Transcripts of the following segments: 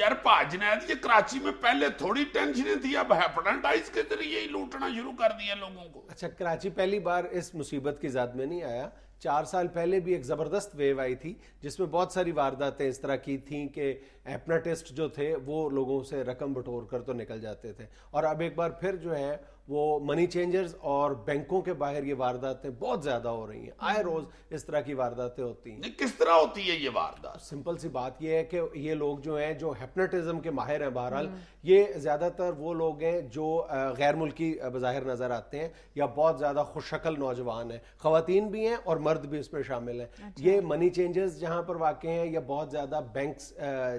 یار پا جنید یہ کراچی میں پہلے تھوڑی ٹینشنیں تھی، اب ہیپاٹائٹس کے ذریعے ہی لوٹنا شروع کر دیا لوگوں کو. اچھا کراچی پہلی بار اس مصیبت کی زد میں نہیں آیا. 4 سال پہلے بھی ایک زبردست ویو آئی تھی جس میں بہت ساری وارداتیں اس طرح کی تھیں کہ ہیپناٹسٹ جو تھے وہ لوگوں سے رقم بٹور کر تو نکل جاتے تھے. اور اب ایک بار پھر جو ہے وہ منی چینجرز اور بینکوں کے باہر یہ وارداتیں بہت زیادہ ہو رہی ہیں. آئے روز اس طرح کی وارداتیں ہوتی ہیں. کس طرح ہوتی ہے یہ واردات؟ سمپل سی بات یہ ہے کہ یہ لوگ جو ہیں جو ہیپناٹزم کے ماہر ہیں، بہرحال یہ زیادہ تر وہ لوگ ہیں جو غیر ملکی بظاہر نظر آتے ہیں یا بہت زیادہ خوش شکل نوجوان ہیں، خواتین بھی ہیں اور مرد بھی اس میں شامل ہیں. یہ منی چینجرز جہاں پر واقع ہیں یا بہت زیادہ بینکس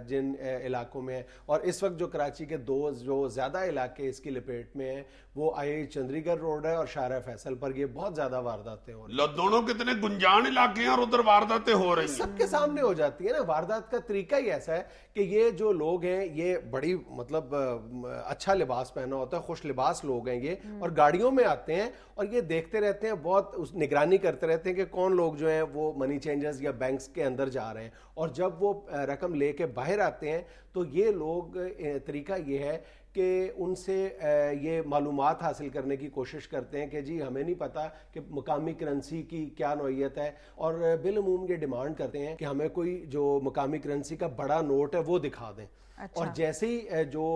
جن علاقوں میں ہیں، اور اس وقت جو کراچی کے دو جو زیادہ علاقے اس کی لپیٹ میں ہیں وہ چندری گڑھ روڈ ہے اور شارع فیصل پر. یہ بہت زیادہ وارداتیں ہو رہی ہیں. دونوں کتنے گنجان علاقے ہیں اور ادھر وارداتیں ہو رہی ہیں. سب کے سامنے ہو جاتی ہے نا. واردات کا طریقہ ہی ایسا ہے کہ یہ جو لوگ ہیں یہ بڑی مطلب اچھا لباس پہنا ہوتا ہے، خوش لباس لوگ ہیں یہ، اور گاڑیوں میں آتے ہیں اور یہ دیکھتے رہتے ہیں، بہت نگرانی کرتے رہتے ہیں کہ کون لوگ جو ہیں وہ منی چینجرز یا بینکس کے اندر جا رہے ہیں. اور جب وہ رقم لے کے باہر آتے ہیں تو یہ لوگ طریقہ یہ ہے کہ ان سے یہ معلومات حاصل کرنے کی کوشش کرتے ہیں کہ جی ہمیں نہیں پتا کہ مقامی کرنسی کی کیا نوعیت ہے، اور بالعموم یہ ڈیمانڈ کرتے ہیں کہ ہمیں کوئی جو مقامی کرنسی کا بڑا نوٹ ہے وہ دکھا دیں. اور جیسے ہی جو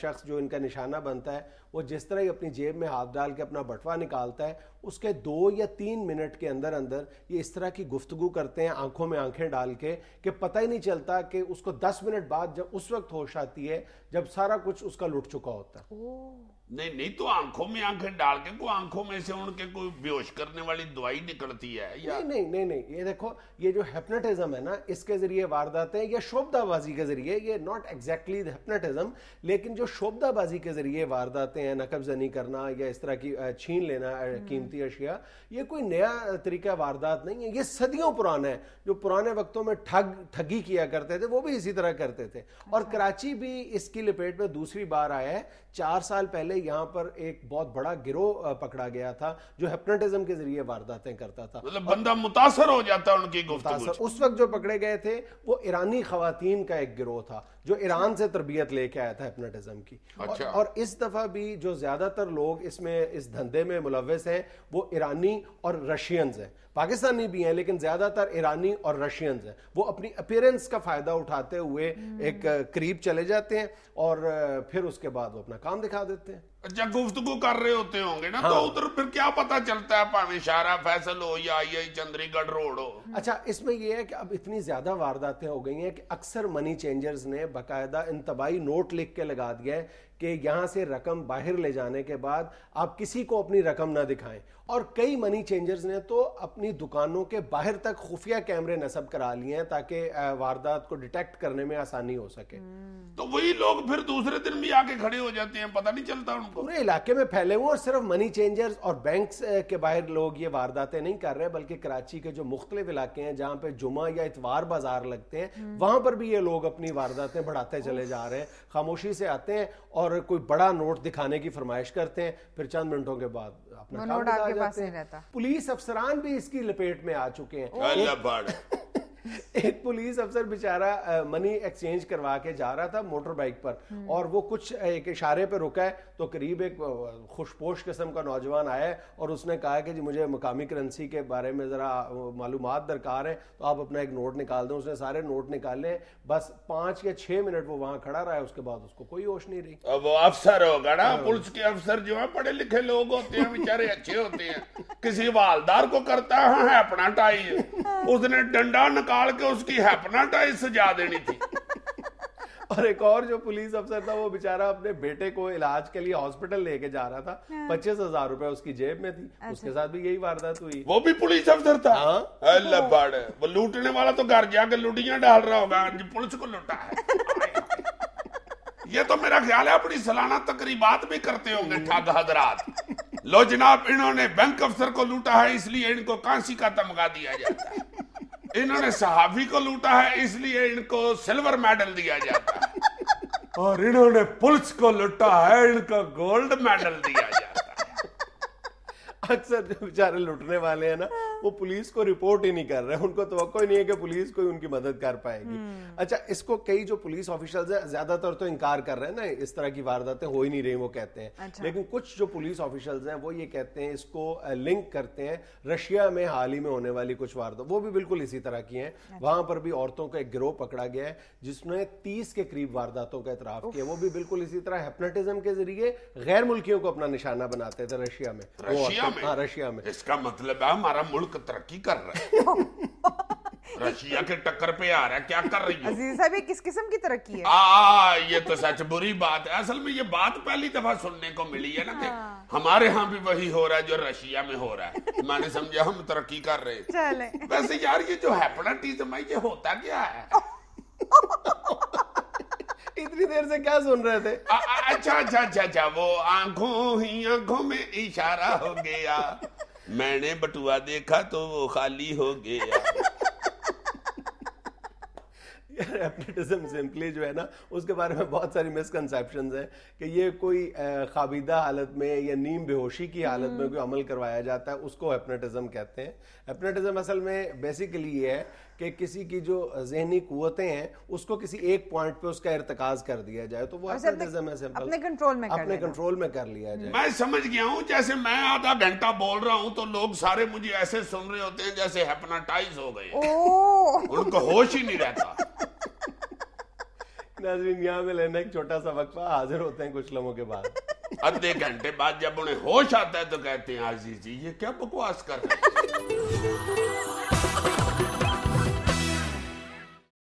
شخص جو ان کا نشانہ بنتا ہے وہ جس طرح ہی اپنی جیب میں ہاتھ ڈال کے اپنا بٹوا نکالتا ہے، اس کے 2 یا 3 منٹ کے اندر اندر یہ اس طرح کی گفتگو کرتے ہیں آنکھوں میں آنکھیں ڈال کے کہ پتہ ہی نہیں چلتا کہ اس کو 10 منٹ بعد جب اس وقت ہوش آتی ہے جب سارا کچھ اس کا لٹ چکا ہوتا ہے. نہیں تو آنکھوں میں آنکھیں ڈال کے کوئی آنکھوں میں سے ان کے کوئی بیہوش کرنے والی دوائی نکلتی ہے یا نہیں یہ دیکھو یہ جو ہیپناٹزم ہے نا اس کے ذریعے وارداتیں یا شعبدہ بازی کے ذریعے، یہ ناٹ ایگزیکٹلی ہیپناٹزم لیکن جو شعبدہ بازی کے ذریعے وارداتیں ہیں، نقب زنی کرنا یا اس طرح کی چھین لینا قیمتی اشیاء، یہ کوئی نیا طریقہ واردات نہیں ہے. یہ صدیوں پرانا ہے. جو پرانے وقتوں میں ٹھگی کیا کرتے تھے وہ بھی اسی طرح کرتے تھے. اور کراچی بھی اس کی لپیٹ میں دوسری بار آیا ہے. 4 سال پہلے یہاں پر ایک بہت بڑا گروہ پکڑا گیا تھا جو ہیپناٹزم کے ذریعے وارداتیں کرتا تھا. مطلب بندہ متاثر ہو جاتا ہے ان کی گفتگو. اس وقت جو پکڑے گئے تھے وہ ایرانی خواتین کا ایک گروہ تھا جو ایران سے تربیت لے کے آیا تھا ہیپناٹزم کی. اور اس دفعہ بھی جو زیادہ تر لوگ اس میں اس دھندے میں ملوث ہیں وہ ایرانی اور رشینز ہیں. پاکستانی بھی ہیں لیکن زیادہ تر ایرانی اور رشینز ہیں. وہ اپنی اپیرنس کا فائدہ اٹھاتے ہوئے ایک قریب چلے جاتے ہیں اور پھر اس کے بعد وہ اپنا کام دکھا دیتے ہیں. اچھا گفتگو کر رہے ہوتے ہوں گے نا تو ادھر پھر کیا پتا چلتا ہے پاویں شارع فیصل ہو یا یہ چندری گڑھ روڈ ہو؟ اچھا اس میں یہ ہے کہ اب اتنی زیادہ وارداتیں ہو گئی ہیں کہ اکثر منی چینجرز نے باقاعدہ انتباہی نوٹ لکھ کے لگا دیا ہے کہ یہاں سے رقم باہر لے جانے کے بعد آپ کسی کو اپنی رقم نہ دکھائیں. اور کئی منی چینجرز نے تو اپنی دکانوں کے باہر تک خفیہ کیمرے نصب کرا لیے ہیں تاکہ واردات کو ڈیٹیکٹ کرنے میں آسانی ہو سکے. تو وہی لوگ پھر دوسرے دن بھی آ کے کھڑے ہو جاتے ہیں، پتہ نہیں چلتا ان کو. پورے علاقے میں پھیلے ہوئے، اور صرف منی چینجرز اور بینکس کے باہر لوگ یہ وارداتیں نہیں کر رہے بلکہ کراچی کے جو مختلف علاقے ہیں جہاں پہ جمعہ یا اتوار بازار لگتے ہیں وہاں پر بھی یہ لوگ اپنی وارداتیں بڑھاتے چلے جا رہے ہیں. خاموشی سے آتے ہیں اور کوئی بڑا نوٹ دکھانے کی فرمائش کرتے ہیں، پھر چند منٹوں کے بعد اپنا کام دکھا جاتے ہیں. پولیس افسران بھی اس کی لپیٹ میں آ چکے ہیں. ایک پولیس افسر بیچارہ منی ایکسچینج کروا کے جا رہا تھا موٹر بائک پر اور وہ کچھ ایک اشارے پہ رکا ہے تو قریب ایک خوش پوش قسم کا نوجوان آیا ہے اور اس نے کہا کہ جی مجھے مقامی کرنسی کے بارے میں ذرا معلومات درکار ہے تو آپ اپنا ایک نوٹ نکال دیں. اس نے سارے نوٹ نکالے، بس 5 یا 6 منٹ وہ وہاں کھڑا رہا ہے، اس کے بعد اس کو کوئی ہوش نہیں رہی. وہ افسر ہوگا نا، پولیس کے افسر جو ہیں پڑھے لکھے لوگ ہوتے ہیں، بیچارے اچھے ہوتے ہیں. کسی والدار کو کرتا ہے ہیپناٹائز، اس نے ڈنڈا نکال کے اس کی ہیپناٹائز سجا دینی تھی. اور ایک اور جو پولیس افسر تھا وہ بیچارہ اپنے بیٹے کو علاج کے لیے ہاسپٹل لے کے جا رہا تھا، 25,000 روپے اس کی جیب میں تھی. اس کے ساتھ بھی یہی واردات ہوئی. وہ بھی پولیس افسر تھا؟ اللہ باڑے، وہ لوٹنے والا تو گھر جا کے لوٹیاں ڈال رہا ہوگا، پولیس کو لوٹا ہے. یہ تو میرا خیال ہے اپنی سالانہ تقریبات بھی کرتے ہوں گے ٹھگ حضرات. لو جناب انہوں نے بینک افسر کو لوٹا ہے اس لیے ان کو کانسی کا تمغہ دیا جاتا ہے، انہوں نے صحافی کو لوٹا ہے اس لیے ان کو سلور میڈل دیا جاتا ہے، اور انہوں نے پولیس کو لوٹا ہے ان کو گولڈ میڈل دیا جاتا ہے. اکثر جو بیچارے لوٹنے والے ہیں نا وہ پولیس کو رپورٹ ہی نہیں کر رہے, ان کو توقع ہی نہیں ہے کہ پولیس کوئی ان کی مدد کر پائے گی. اچھا, اس کو کئی جو پولیس آفیشلز ہیں زیادہ تر تو انکار کر رہے ہیں نا, اس طرح کی وارداتیں ہو ہی نہیں رہی وہ کہتے ہیں, لیکن کچھ جو پولیس آفیشلز ہیں وہ یہ کہتے ہیں, اس کو لنک کرتے ہیں رشیا میں حال ہی میں ہونے والی کچھ واردات, وہ بھی بالکل اسی طرح کی ہیں. وہاں پر بھی عورتوں کا ایک گروہ پکڑا گیا ہے جس نے 30 کے قریب وارداتوں کا اعتراف کیا, وہ بھی بالکل اسی طرح ہیپناٹزم کے ذریعے غیر ملکیوں کو اپنا نشانہ بناتے تھے رشیا میں. ہاں, رشیا میں. اس کا مطلب ہے ہمارا ملک ترقی کر رہا ہے, رشیا کے ٹکر پہ آ رہا ہے. کیا کر رہی ہو عزیز صاحب, یہ کس قسم کی ترقی ہے؟ یہ تو سچ بری بات ہے. اصل میں یہ بات پہلی دفعہ سننے کو ملی ہے نا کہ ہمارے ہاں بھی وہی ہو رہا ہے جو رشیا میں ہو رہا ہے. میں نے سمجھا ہم ترقی کر رہے ہیں. چلیں, ویسے یار یہ جو ہیپناٹزم ہے یہ ہوتا کیا ہے؟ اتنی دیر سے کیا سن رہے تھے؟ اچھا, وہ آنکھوں ہی آنکھوں میں اشارہ ہو گیا, میں نے بٹوا دیکھا تو وہ خالی ہو گیا. ہیپناٹزم سمپلی جو ہے نا, اس کے بارے میں بہت ساری مسکنسیپشنز ہیں کہ یہ کوئی خوابیدہ حالت میں یا نیم بے ہوشی کی حالت میں کوئی عمل کروایا جاتا ہے, اس کو ہیپناٹزم کہتے ہیں. ہیپناٹزم اصل میں بیسیکلی یہ ہے کہ کسی کی جو ذہنی قوتیں ہیں اس کو کسی ایک پوائنٹ پہ اس کا ارتکاز کر دیا جائے, تو وہ ہیپناٹزم ہے. سمپل, اپنے کنٹرول میں کر لیا جائے. میں سمجھ گیا ہوں, جیسے میں آدھا گھنٹہ بول رہا ہوں تو لوگ سارے مجھے ایسے سن رہے ہوتے ہیں جیسے ہیپناٹائز ہو گئے, ان کو ہوش ہی نہیں رہتا. ناظرین, یہاں میں لینا ایک چھوٹا سا وقفہ, حاضر ہوتے ہیں کچھ لمحوں کے بعد. آدھے گھنٹے بعد جب انہیں ہوش آتا ہے تو کہتے ہیں عزیز جی یہ کیا بکواس کر رہے ہیں.